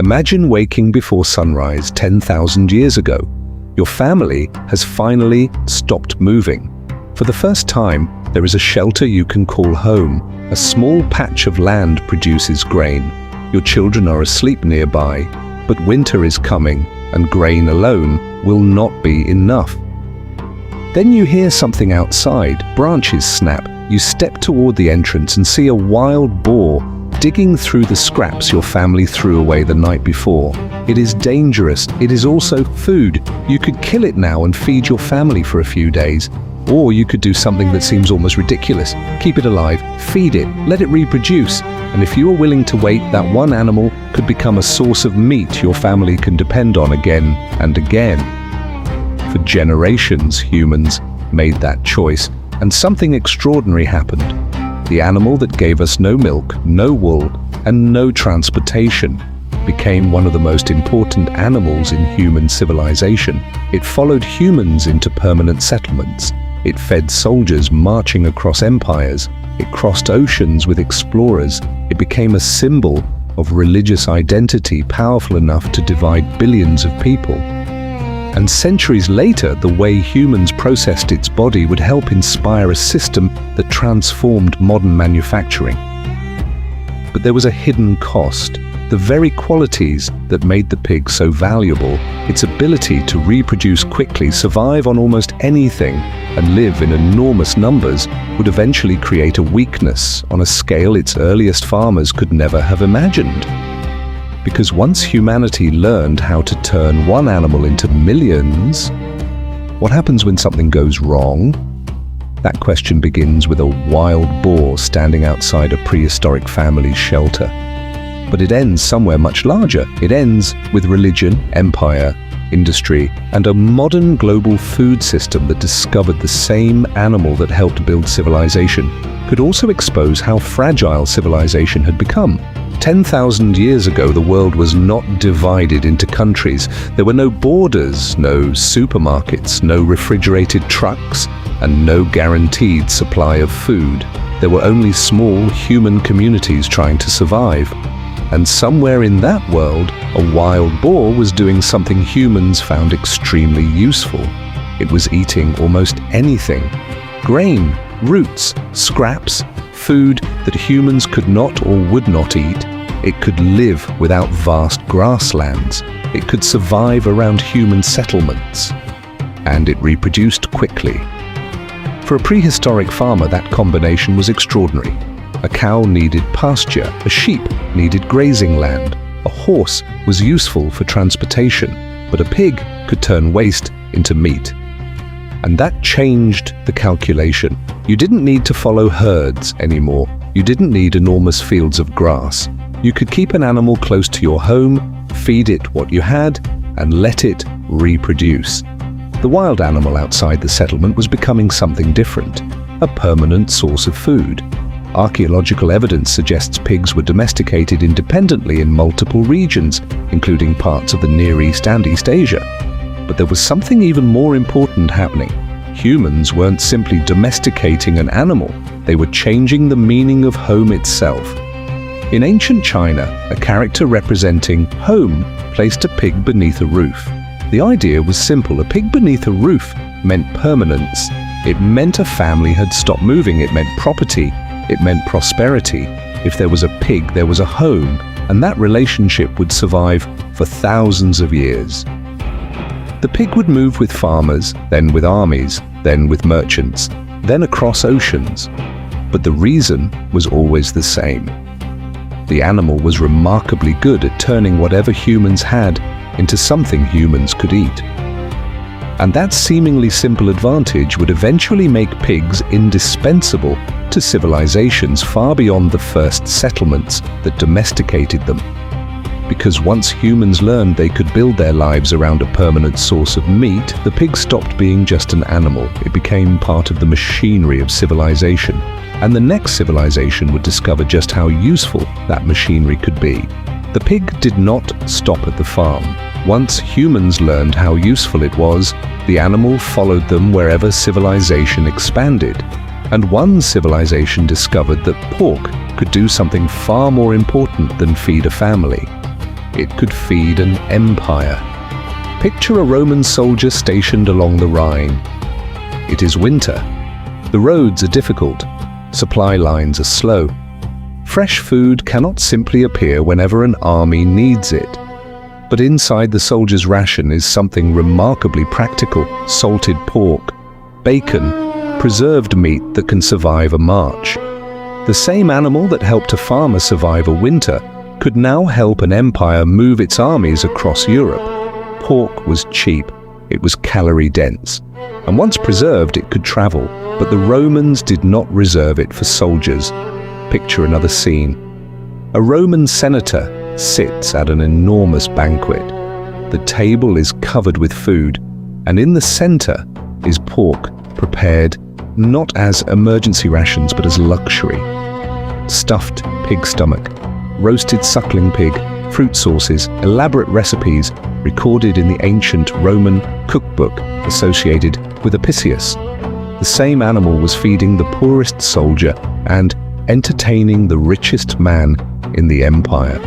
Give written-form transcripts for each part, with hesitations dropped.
Imagine waking before sunrise 10,000 years ago. Your family has finally stopped moving. For the first time, there is a shelter you can call home. A small patch of land produces grain. Your children are asleep nearby, but winter is coming, and grain alone will not be enough. Then you hear something outside. Branches snap. You step toward the entrance and see a wild boar digging through the scraps your family threw away the night before. It is dangerous. It is also food. You could kill it now and feed your family for a few days. Or you could do something that seems almost ridiculous. Keep it alive, feed it, let it reproduce. And if you are willing to wait, that one animal could become a source of meat your family can depend on again and again. For generations, humans made that choice, and something extraordinary happened. The animal that gave us no milk, no wool, and no transportation became one of the most important animals in human civilization. It followed humans into permanent settlements. It fed soldiers marching across empires. It crossed oceans with explorers. It became a symbol of religious identity powerful enough to divide billions of people. And centuries later, the way humans processed its body would help inspire a system that transformed modern manufacturing. But there was a hidden cost. The very qualities that made the pig so valuable, its ability to reproduce quickly, survive on almost anything, and live in enormous numbers, would eventually create a weakness on a scale its earliest farmers could never have imagined. Because once humanity learned how to turn one animal into millions, what happens when something goes wrong? That question begins with a wild boar standing outside a prehistoric family's shelter. But it ends somewhere much larger. It ends with religion, empire, industry, and a modern global food system that discovered the same animal that helped build civilization could also expose how fragile civilization had become. 10,000 years ago, the world was not divided into countries. There were no borders, no supermarkets, no refrigerated trucks, and no guaranteed supply of food. There were only small human communities trying to survive. And somewhere in that world, a wild boar was doing something humans found extremely useful. It was eating almost anything. Grain, roots, scraps, food that humans could not or would not eat. It could live without vast grasslands. It could survive around human settlements. And it reproduced quickly. For a prehistoric farmer, that combination was extraordinary. A cow needed pasture, a sheep needed grazing land, a horse was useful for transportation, but a pig could turn waste into meat. And that changed the calculation. You didn't need to follow herds anymore. You didn't need enormous fields of grass. You could keep an animal close to your home, feed it what you had, and let it reproduce. The wild animal outside the settlement was becoming something different, a permanent source of food. Archaeological evidence suggests pigs were domesticated independently in multiple regions, including parts of the Near East and East Asia. But there was something even more important happening. Humans weren't simply domesticating an animal, they were changing the meaning of home itself. In ancient China, a character representing home placed a pig beneath a roof. The idea was simple. A pig beneath a roof meant permanence. It meant a family had stopped moving. It meant property. It meant prosperity. If there was a pig, there was a home, and that relationship would survive for thousands of years. The pig would move with farmers, then with armies, then with merchants, then across oceans. But the reason was always the same. The animal was remarkably good at turning whatever humans had into something humans could eat. And that seemingly simple advantage would eventually make pigs indispensable to civilizations far beyond the first settlements that domesticated them. Because once humans learned they could build their lives around a permanent source of meat, the pig stopped being just an animal. It became part of the machinery of civilization. And the next civilization would discover just how useful that machinery could be. The pig did not stop at the farm. Once humans learned how useful it was, the animal followed them wherever civilization expanded. And one civilization discovered that pork could do something far more important than feed a family. it could feed an empire. Picture a Roman soldier stationed along the Rhine. It is winter. The roads are difficult. Supply lines are slow. Fresh food cannot simply appear whenever an army needs it. But inside the soldier's ration is something remarkably practical: salted pork, bacon, preserved meat that can survive a march. The same animal that helped a farmer survive a winter could now help an empire move its armies across Europe. Pork was cheap, it was calorie-dense, and once preserved it could travel, but the Romans did not reserve it for soldiers. Picture another scene. A Roman senator sits at an enormous banquet. The table is covered with food, and in the center is pork, prepared not as emergency rations but as luxury. Stuffed pig stomach, roasted suckling pig, fruit sauces, elaborate recipes recorded in the ancient Roman cookbook associated with Apicius. The same animal was feeding the poorest soldier and entertaining the richest man in the empire.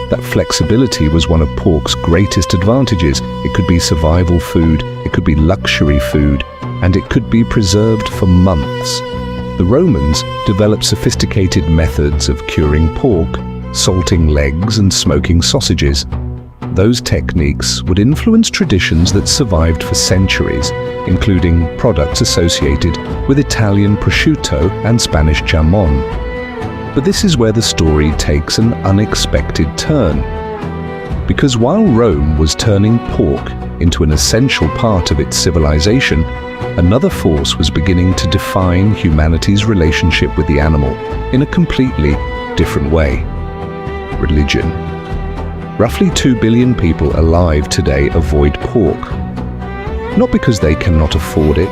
That flexibility was one of pork's greatest advantages. It could be survival food, it could be luxury food, and it could be preserved for months. The Romans developed sophisticated methods of curing pork, salting legs and smoking sausages. Those techniques would influence traditions that survived for centuries, including products associated with Italian prosciutto and Spanish jamon. But this is where the story takes an unexpected turn. Because while Rome was turning pork into an essential part of its civilization, another force was beginning to define humanity's relationship with the animal in a completely different way: religion. Roughly 2 billion people alive today avoid pork. Not because they cannot afford it,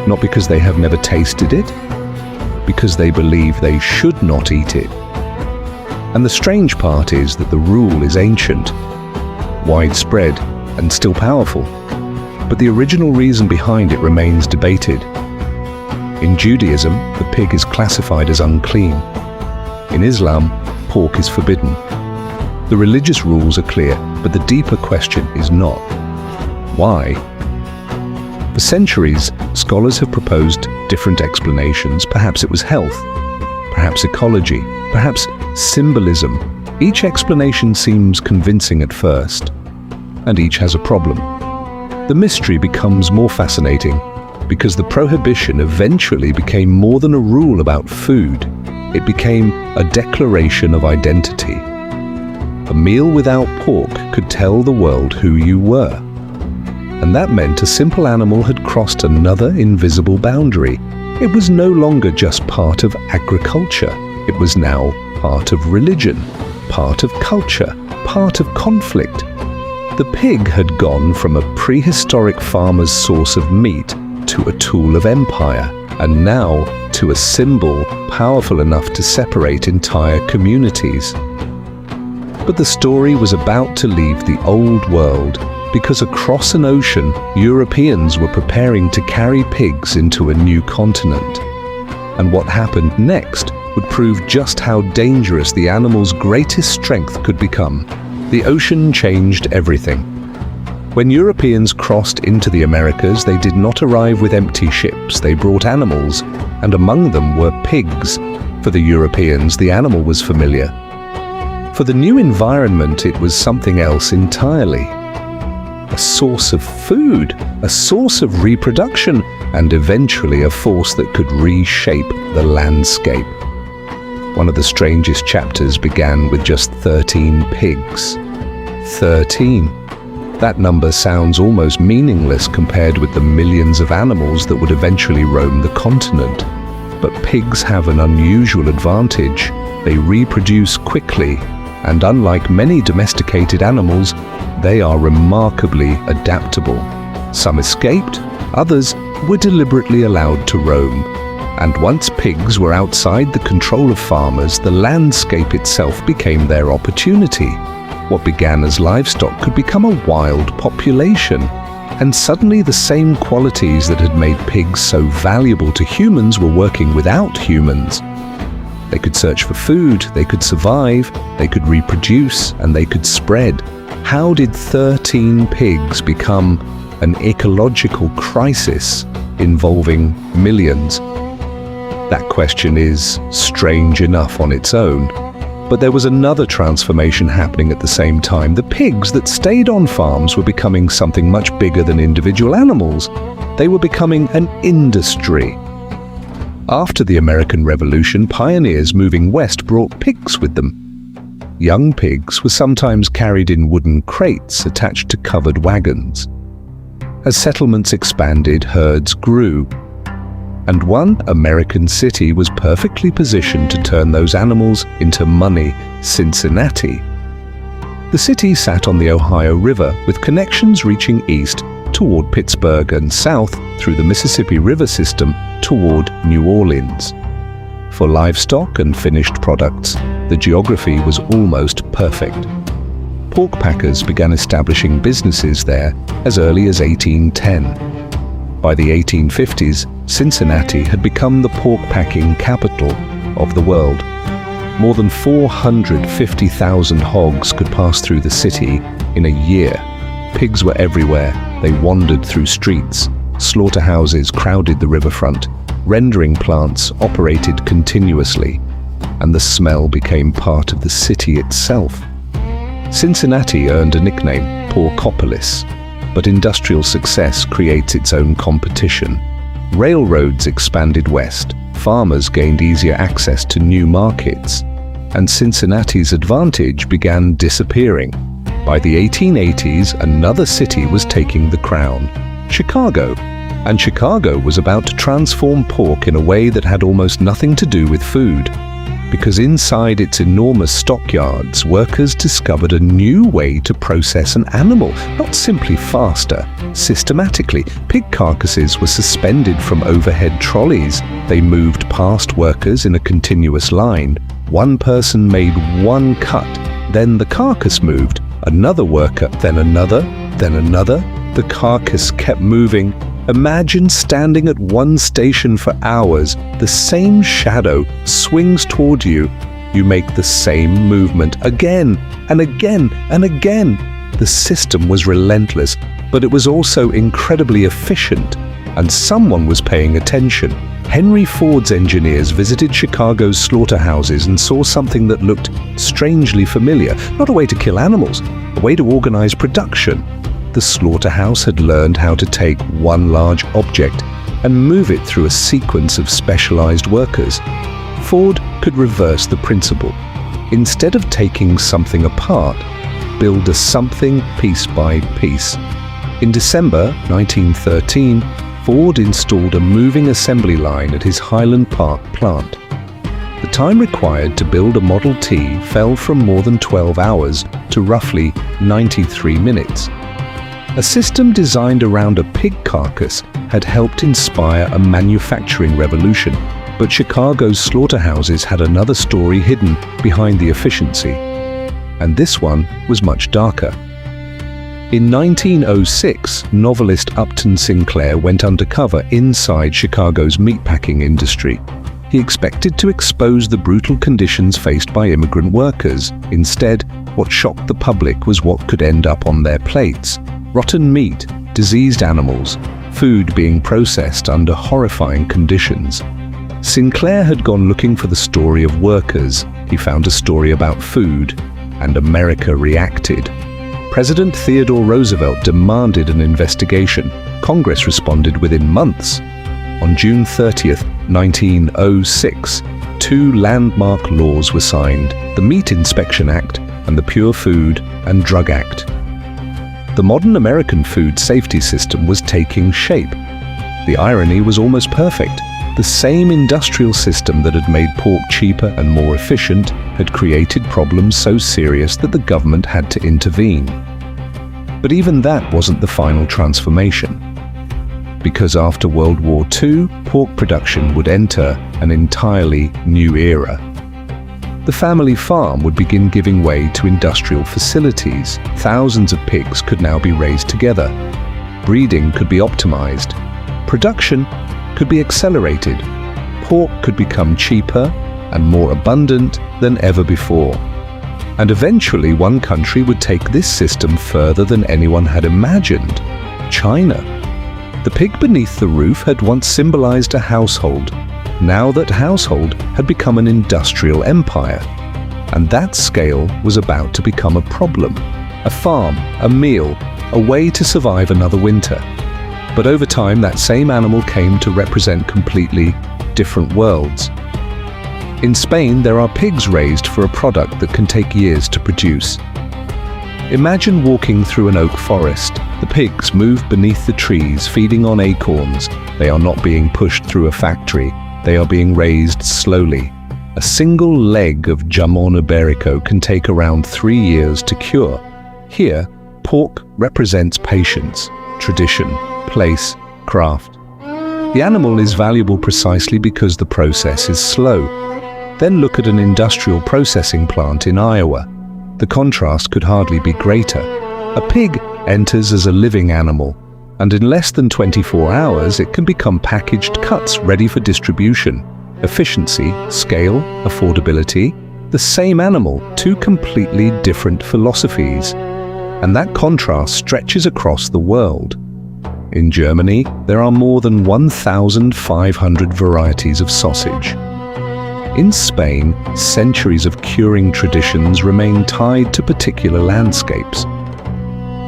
not because they have never tasted it, because they believe they should not eat it. And the strange part is that the rule is ancient, widespread, and still powerful. But the original reason behind it remains debated. In Judaism, the pig is classified as unclean. In Islam, pork is forbidden. The religious rules are clear, but the deeper question is not. Why? For centuries, scholars have proposed different explanations. Perhaps it was health, perhaps ecology, perhaps symbolism. Each explanation seems convincing at first, and each has a problem. The mystery becomes more fascinating because the prohibition eventually became more than a rule about food. It became a declaration of identity. A meal without pork could tell the world who you were. And that meant a simple animal had crossed another invisible boundary. It was no longer just part of agriculture. It was now part of religion, part of culture, part of conflict. The pig had gone from a prehistoric farmer's source of meat to a tool of empire, and now to a symbol powerful enough to separate entire communities. But the story was about to leave the old world, because across an ocean, Europeans were preparing to carry pigs into a new continent. And what happened next would prove just how dangerous the animal's greatest strength could become. The ocean changed everything. When Europeans crossed into the Americas, they did not arrive with empty ships. They brought animals, and among them were pigs. For the Europeans, the animal was familiar. For the new environment, it was something else entirely. A source of food, a source of reproduction, and eventually a force that could reshape the landscape. One of the strangest chapters began with just 13 pigs. 13. That number sounds almost meaningless compared with the millions of animals that would eventually roam the continent. But pigs have an unusual advantage. They reproduce quickly, and unlike many domesticated animals, they are remarkably adaptable. Some escaped, others were deliberately allowed to roam. And once pigs were outside the control of farmers, the landscape itself became their opportunity. What began as livestock could become a wild population. And suddenly the same qualities that had made pigs so valuable to humans were working without humans. They could search for food, they could survive, they could reproduce, and they could spread. How did 13 pigs become an ecological crisis involving millions? That question is strange enough on its own. But there was another transformation happening at the same time. The pigs that stayed on farms were becoming something much bigger than individual animals. They were becoming an industry. After the American Revolution, pioneers moving west brought pigs with them. Young pigs were sometimes carried in wooden crates attached to covered wagons. As settlements expanded, herds grew. And one American city was perfectly positioned to turn those animals into money: Cincinnati. The city sat on the Ohio River, with connections reaching east toward Pittsburgh and south through the Mississippi River system toward New Orleans. For livestock and finished products, the geography was almost perfect. Pork packers began establishing businesses there as early as 1810. By the 1850s, Cincinnati had become the pork-packing capital of the world. More than 450,000 hogs could pass through the city in a year. Pigs were everywhere. They wandered through streets. Slaughterhouses crowded the riverfront. Rendering plants operated continuously, and the smell became part of the city itself. Cincinnati earned a nickname, Porkopolis. But industrial success creates its own competition. Railroads expanded west, farmers gained easier access to new markets, and Cincinnati's advantage began disappearing. By the 1880s, another city was taking the crown, Chicago. And Chicago was about to transform pork in a way that had almost nothing to do with food. Because inside its enormous stockyards, workers discovered a new way to process an animal, not simply faster, systematically. Pig carcasses were suspended from overhead trolleys. They moved past workers in a continuous line. One person made one cut, then the carcass moved. Another worker, then another, then another. The carcass kept moving. Imagine standing at one station for hours. The same shadow swings toward you. You make the same movement again and again and again. The system was relentless, but it was also incredibly efficient, and someone was paying attention. Henry Ford's engineers visited Chicago's slaughterhouses and saw something that looked strangely familiar. Not a way to kill animals, a way to organize production. The slaughterhouse had learned how to take one large object and move it through a sequence of specialized workers. Ford could reverse the principle. Instead of taking something apart, build a something piece by piece. In December 1913, Ford installed a moving assembly line at his Highland Park plant. The time required to build a Model T fell from more than 12 hours to roughly 93 minutes. A system designed around a pig carcass had helped inspire a manufacturing revolution, but Chicago's slaughterhouses had another story hidden behind the efficiency. And this one was much darker. In 1906, novelist Upton Sinclair went undercover inside Chicago's meatpacking industry. He expected to expose the brutal conditions faced by immigrant workers. Instead, what shocked the public was what could end up on their plates. Rotten meat, diseased animals, food being processed under horrifying conditions. Sinclair had gone looking for the story of workers. He found a story about food, and America reacted. President Theodore Roosevelt demanded an investigation. Congress responded within months. On June 30th, 1906, two landmark laws were signed, the Meat Inspection Act and the Pure Food and Drug Act. The modern American food safety system was taking shape. The irony was almost perfect. The same industrial system that had made pork cheaper and more efficient had created problems so serious that the government had to intervene. But even that wasn't the final transformation. Because after World War II, pork production would enter an entirely new era. The family farm would begin giving way to industrial facilities. Thousands of pigs could now be raised together. Breeding could be optimized. Production could be accelerated. Pork could become cheaper and more abundant than ever before. And eventually one country would take this system further than anyone had imagined: China. The pig beneath the roof had once symbolized a household. Now that household had become an industrial empire. And that scale was about to become a problem. A farm, a meal, a way to survive another winter. But over time, that same animal came to represent completely different worlds. In Spain, there are pigs raised for a product that can take years to produce. Imagine walking through an oak forest. The pigs move beneath the trees, feeding on acorns. They are not being pushed through a factory. They are being raised slowly. A single leg of jamon iberico can take around 3 years to cure. Here, pork represents patience, tradition, place, craft. The animal is valuable precisely because the process is slow. Then look at an industrial processing plant in Iowa. The contrast could hardly be greater. A pig enters as a living animal, and in less than 24 hours it can become packaged cuts ready for distribution. Efficiency, scale, affordability, the same animal, two completely different philosophies. And that contrast stretches across the world. In Germany, there are more than 1,500 varieties of sausage. In Spain, centuries of curing traditions remain tied to particular landscapes.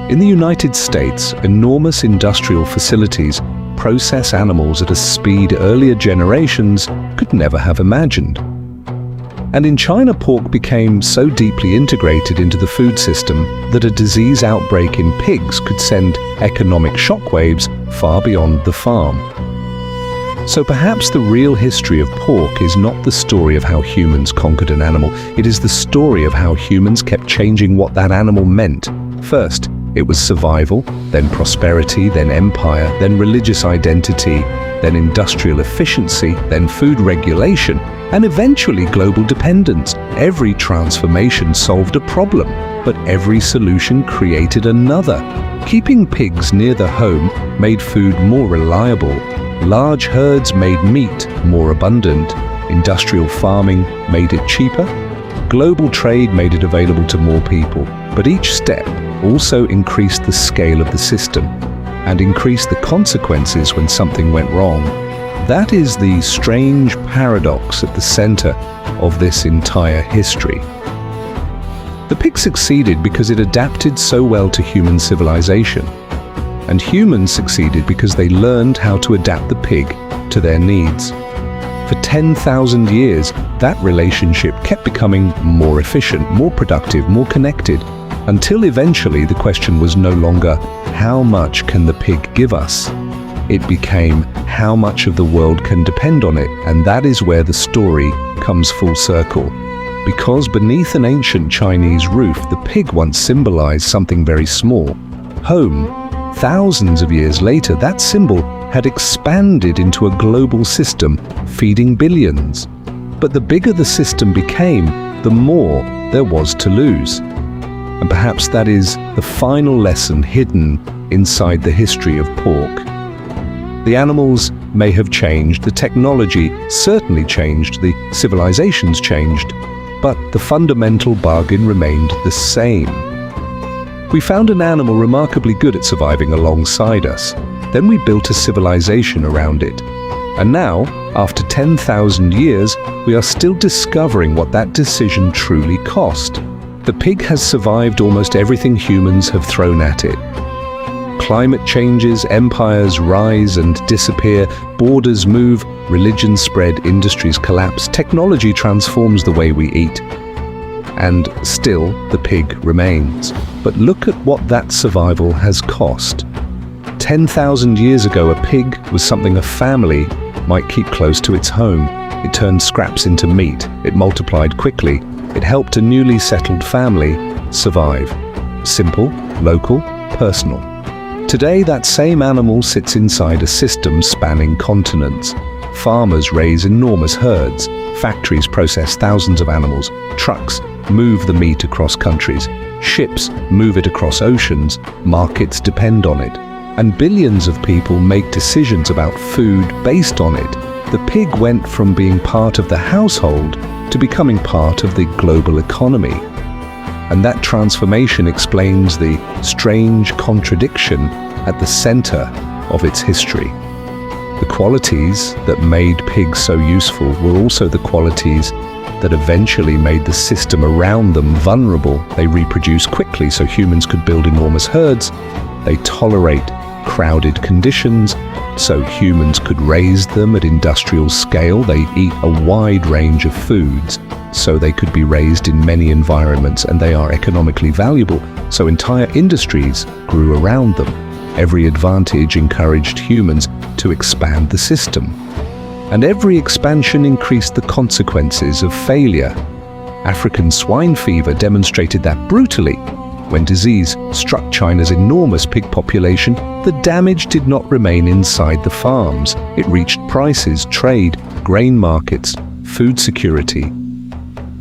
In the United States, enormous industrial facilities process animals at a speed earlier generations could never have imagined. And in China, pork became so deeply integrated into the food system that a disease outbreak in pigs could send economic shockwaves far beyond the farm. So perhaps the real history of pork is not the story of how humans conquered an animal. It is the story of how humans kept changing what that animal meant. First, it was survival, then prosperity, then empire, then religious identity, then industrial efficiency, then food regulation, and eventually global dependence. Every transformation solved a problem, but every solution created another. Keeping pigs near the home made food more reliable. Large herds made meat more abundant. Industrial farming made it cheaper. Global trade made it available to more people. But each step also increased the scale of the system and increased the consequences when something went wrong. That is the strange paradox at the center of this entire history. The pig succeeded because it adapted so well to human civilization. And humans succeeded because they learned how to adapt the pig to their needs. For 10,000 years, that relationship kept becoming more efficient, more productive, more connected, until eventually the question was no longer, how much can the pig give us? It became, how much of the world can depend on it? And that is where the story comes full circle. Because beneath an ancient Chinese roof, the pig once symbolized something very small, home. Thousands of years later, that symbol had expanded into a global system, feeding billions. But the bigger the system became, the more there was to lose. And perhaps that is the final lesson hidden inside the history of pork. The animals may have changed, the technology certainly changed, the civilizations changed, but the fundamental bargain remained the same. We found an animal remarkably good at surviving alongside us. Then we built a civilization around it. And now, after 10,000 years, we are still discovering what that decision truly cost. The pig has survived almost everything humans have thrown at it. Climate changes, empires rise and disappear, borders move, religions spread, industries collapse, technology transforms the way we eat. And still, the pig remains. But look at what that survival has cost. 10,000 years ago, a pig was something a family might keep close to its home. It turned scraps into meat. It multiplied quickly. It helped a newly settled family survive. Simple, local, personal. Today, that same animal sits inside a system spanning continents. Farmers raise enormous herds. Factories process thousands of animals. Trucks move the meat across countries. Ships move it across oceans. Markets depend on it. And billions of people make decisions about food based on it. The pig went from being part of the household to becoming part of the global economy. And that transformation explains the strange contradiction at the center of its history. The qualities that made pigs so useful were also the qualities that eventually made the system around them vulnerable. They reproduce quickly so humans could build enormous herds. They tolerate crowded conditions so humans could raise them at industrial scale. They eat a wide range of foods so they could be raised in many environments, and they are economically valuable so entire industries grew around them. Every advantage encouraged humans to expand the system, and every expansion increased the consequences of failure. African swine fever demonstrated that brutally. When disease struck China's enormous pig population, the damage did not remain inside the farms. It reached prices, trade, grain markets, food security,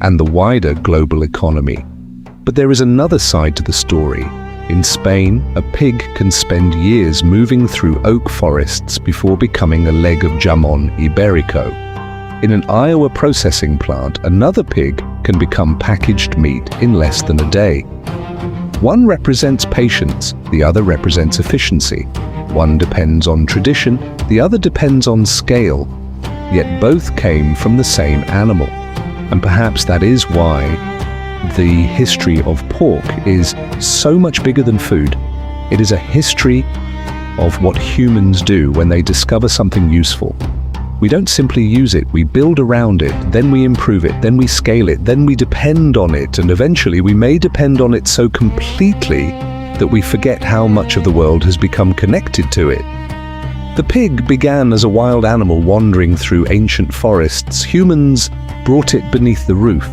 and the wider global economy. But there is another side to the story. In Spain, a pig can spend years moving through oak forests before becoming a leg of jamón ibérico. In an Iowa processing plant, another pig can become packaged meat in less than a day. One represents patience, the other represents efficiency. One depends on tradition, the other depends on scale. Yet both came from the same animal. And perhaps that is why the history of pork is so much bigger than food. It is a history of what humans do when they discover something useful. We don't simply use it, we build around it, then we improve it, then we scale it, then we depend on it, and eventually we may depend on it so completely that we forget how much of the world has become connected to it. The pig began as a wild animal wandering through ancient forests. Humans brought it beneath the roof.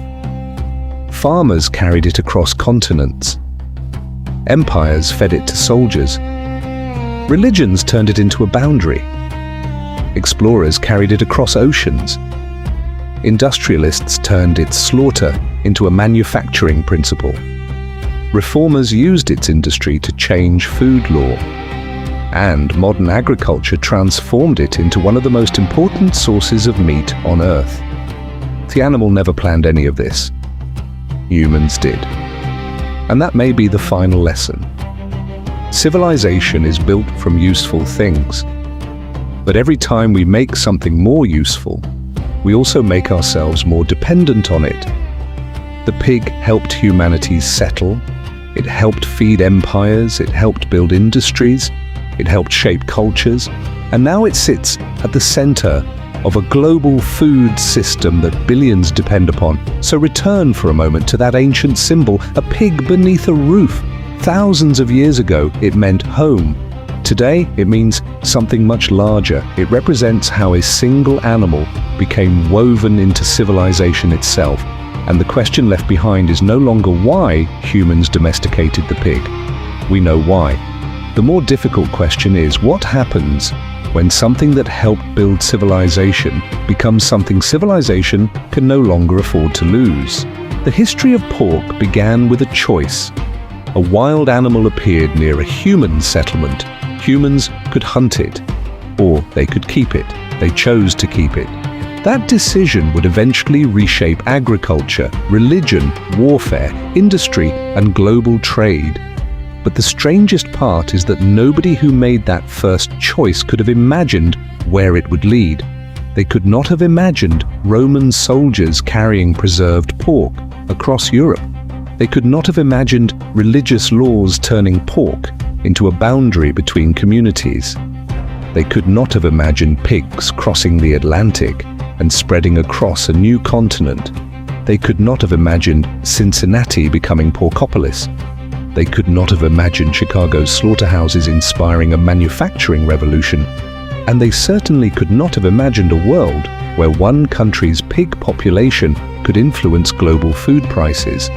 Farmers carried it across continents. Empires fed it to soldiers. Religions turned it into a boundary. Explorers carried it across oceans. Industrialists turned its slaughter into a manufacturing principle. Reformers used its industry to change food law. And modern agriculture transformed it into one of the most important sources of meat on Earth. The animal never planned any of this. Humans did. And that may be the final lesson. Civilization is built from useful things. But every time we make something more useful, we also make ourselves more dependent on it. The pig helped humanity settle. It helped feed empires. It helped build industries. It helped shape cultures. And now it sits at the center of a global food system that billions depend upon. So return for a moment to that ancient symbol, a pig beneath a roof. Thousands of years ago, it meant home. Today, it means something much larger. It represents how a single animal became woven into civilization itself. And the question left behind is no longer why humans domesticated the pig. We know why. The more difficult question is, what happens when something that helped build civilization becomes something civilization can no longer afford to lose? The history of pork began with a choice. A wild animal appeared near a human settlement. Humans could hunt it, or they could keep it. They chose to keep it. That decision would eventually reshape agriculture, religion, warfare, industry, and global trade. But the strangest part is that nobody who made that first choice could have imagined where it would lead. They could not have imagined Roman soldiers carrying preserved pork across Europe. They could not have imagined religious laws turning pork into a boundary between communities. They could not have imagined pigs crossing the Atlantic and spreading across a new continent. They could not have imagined Cincinnati becoming Porkopolis. They could not have imagined Chicago's slaughterhouses inspiring a manufacturing revolution. And they certainly could not have imagined a world where one country's pig population could influence global food prices.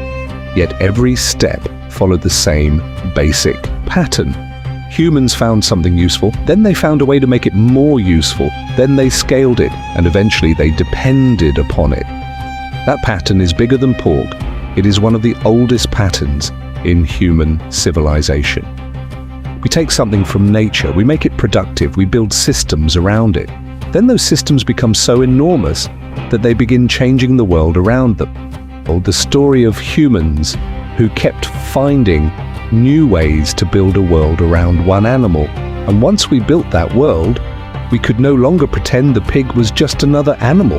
Yet every step followed the same basic pattern. Humans found something useful, then they found a way to make it more useful, then they scaled it, and eventually they depended upon it. That pattern is bigger than pork. It is one of the oldest patterns in human civilization. We take something from nature, we make it productive, we build systems around it. Then those systems become so enormous that they begin changing the world around them. The story of humans who kept finding new ways to build a world around one animal. And once we built that world, we could no longer pretend the pig was just another animal.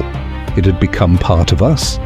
It had become part of us.